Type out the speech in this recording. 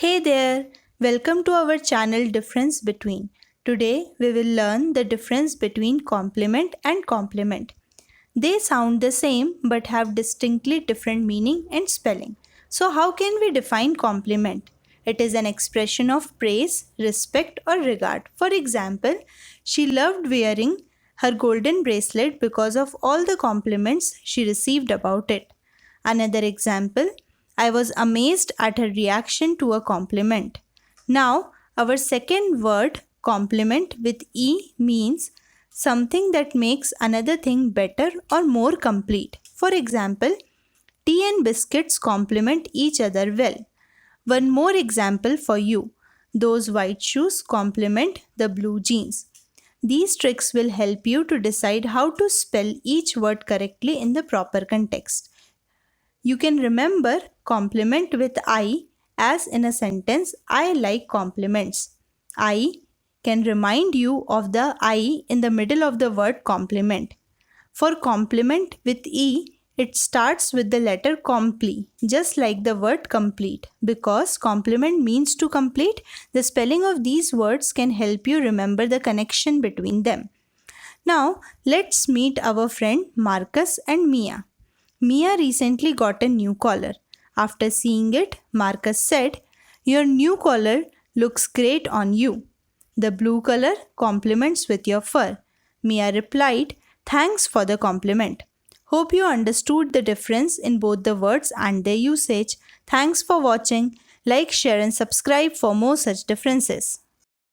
Hey there, welcome to our channel Difference Between. Today we will learn the difference between complement and complement. They sound the same but have distinctly different meaning and spelling. So how can we define compliment? It is an expression of praise, respect or regard. For example, she loved wearing her golden bracelet because of all the compliments she received about it. Another example, I was amazed at her reaction to a compliment. Now, our second word, compliment with E, means something that makes another thing better or more complete. For example, tea and biscuits complement each other well. One more example for you. Those white shoes complement the blue jeans. These tricks will help you to decide how to spell each word correctly in the proper context. You can remember compliment with I as in a sentence, I like compliments. I can remind you of the I in the middle of the word compliment. For complement with E, it starts with the letter compli, just like the word complete. Because complement means to complete, the spelling of these words can help you remember the connection between them. Now, let's meet our friend Marcus and Mia. Mia recently got a new collar. After seeing it, Marcus said, "Your new collar looks great on you. The blue color complements with your fur." Mia replied, "Thanks for the compliment." Hope you understood the difference in both the words and their usage. Thanks for watching. Like, share, and subscribe for more such differences.